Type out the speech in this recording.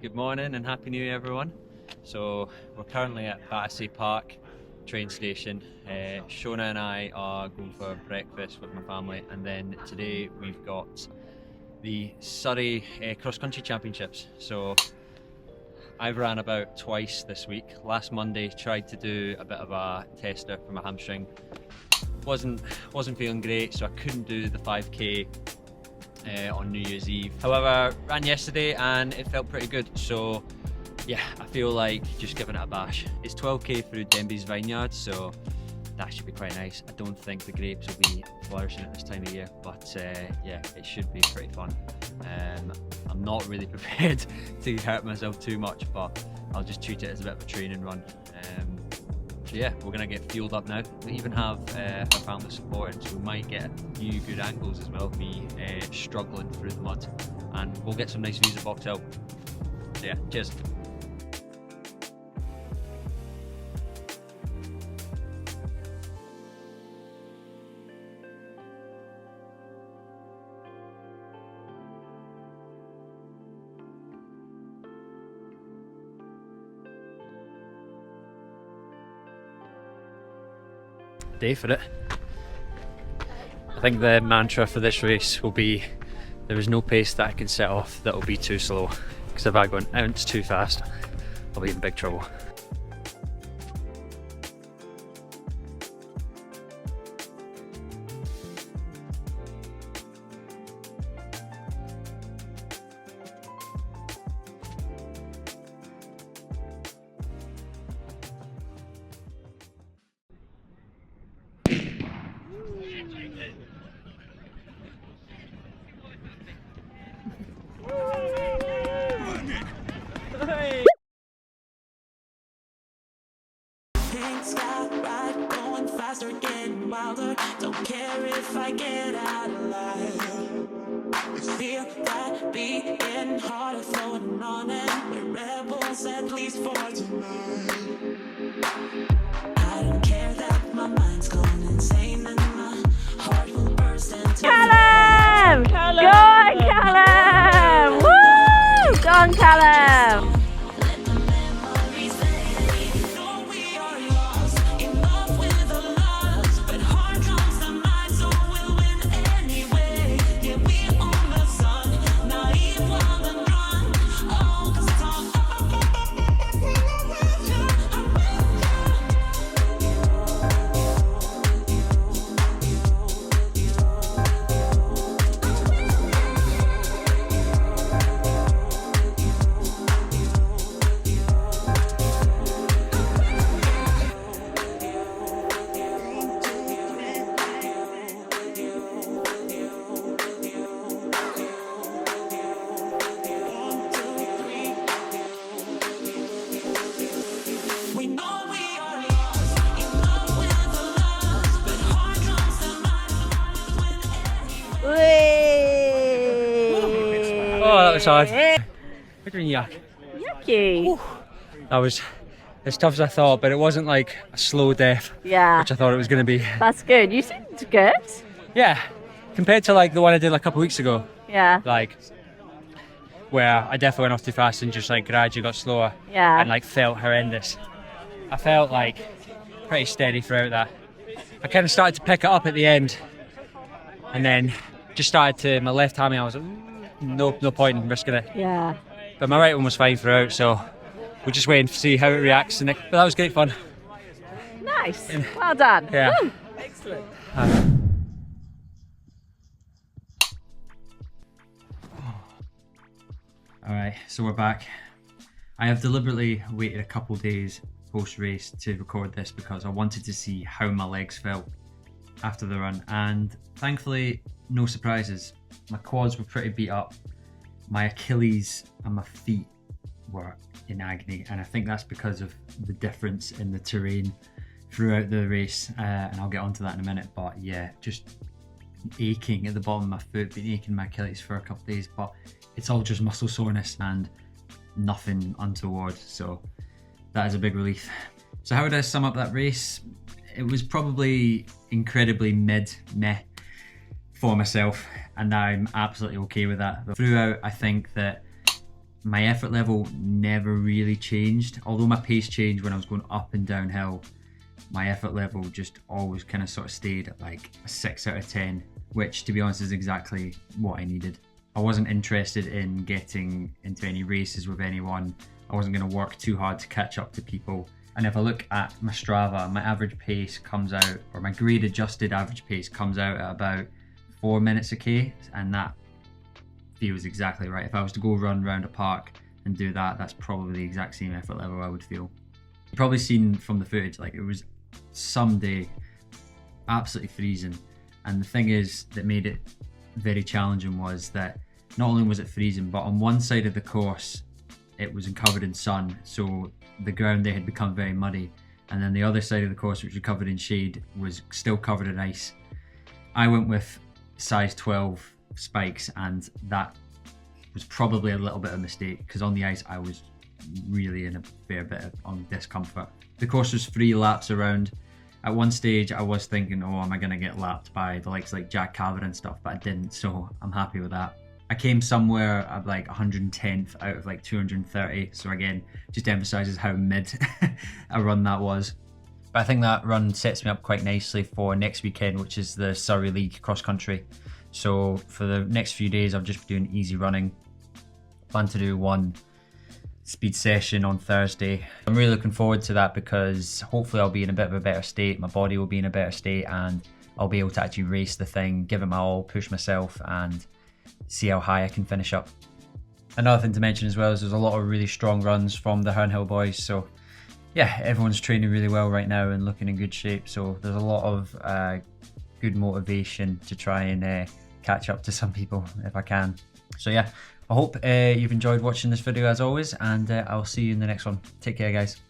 Good morning and Happy New Year, everyone. So we're currently at Battersea Park train station. Shona and I are going for breakfast with my family, and then today we've got the Surrey Cross Country Championships. So I've ran about twice this week. Last Monday tried to do a bit of a tester for my hamstring. Wasn't feeling great, so I couldn't do the 5k on New Year's Eve. However, ran yesterday and it felt pretty good, so yeah, I feel like just giving it a bash. It's 12k through Denby's Vineyard, so that should be quite nice. I don't think the grapes will be flourishing at this time of year, but yeah, it should be pretty fun. I'm not really prepared to hurt myself too much, but I'll just treat it as a bit of a training run. So yeah, we're gonna get fueled up now. We even have our family supporting, so we might get a few good angles as well, me struggling through the mud, and we'll get some nice views of Box Hill. So yeah, cheers. Day for it. I think the mantra for this race will be there is no pace that I can set off that will be too slow, because if I go an ounce too fast I'll be in big trouble. Pink sky ride, going faster, getting wilder. Don't care if I get out alive. Feel that beat getting harder, floating on, and we're rebels at least for tonight. I don't care that my mind's going insane and my heart will burst into Callum! Go on, Callum! Woo! Go on, Callum! Oh, that was hard. What do you mean yuck? Yucky. That was as tough as I thought, but it wasn't like a slow death, Yeah, which I thought it was going to be. that's good. You seemed good. Yeah, compared to like the one I did like a couple of weeks ago, Yeah, like where I definitely went off too fast and just like gradually got slower yeah. and like felt horrendous. I felt like pretty steady throughout that. I kind of started to pick it up at the end, and then just started to my left hammy. I was like, no point in risking it. Yeah. But my right one was fine throughout, so we're just waiting to see how it reacts. But that was great fun. Nice. Well done. Yeah. Woo. Excellent. Alright, so we're back. I have deliberately waited a couple days post-race to record this because I wanted to see how my legs felt after the run, and thankfully no surprises. My quads were pretty beat up, my Achilles and my feet were in agony, and I think that's because of the difference in the terrain throughout the race, and I'll get onto that in a minute. But yeah, just aching at the bottom of my foot, been aching my Achilles for a couple of days, but it's all just muscle soreness and nothing untoward, so that is a big relief. So how would I sum up that race? It was probably incredibly meh for myself, and I'm absolutely okay with that. But throughout, I think that My effort level never really changed. Although my pace changed when I was going up and downhill, my effort level just always kind of sort of stayed at like a 6 out of 10, which to be honest is exactly what I needed. I wasn't interested in getting into any races with anyone. I wasn't going to work too hard to catch up to people. And if I look at my Strava, my average pace comes out, or my grade adjusted average pace comes out at about 4 minutes a K, and that feels exactly right. If I was to go run around a park and do that, that's probably the exact same effort level I would feel. You've probably seen from the footage, like it was some day absolutely freezing. And the thing is that made it very challenging was that not only was it freezing, but on one side of the course, it was covered in sun. So the ground there had become very muddy. And then the other side of the course, which was covered in shade, was still covered in ice. I went with size 12 spikes, and that was probably a little bit of a mistake because on the ice I was really in a fair bit of discomfort. The course was 3 laps around. At one stage I was thinking, oh, am I going to get lapped by the likes like Jack Cavan and stuff, but I didn't, so I'm happy with that. I came somewhere at like 110th out of like 230, so again, just emphasises how mid a run that was. But I think that run sets me up quite nicely for next weekend, which is the Surrey League cross country. So for the next few days, I'll just be doing easy running. Plan to do 1 speed session on Thursday. I'm really looking forward to that because hopefully I'll be in a bit of a better state, my body will be in a better state, and I'll be able to actually race the thing, give it my all, push myself, and see how high I can finish up. Another thing to mention as well is there's a lot of really strong runs from the Herne Hill boys, so yeah, everyone's training really well right now and looking in good shape, so there's a lot of good motivation to try and catch up to some people if I can. So yeah, I hope you've enjoyed watching this video as always, and I'll see you in the next one. Take care, guys.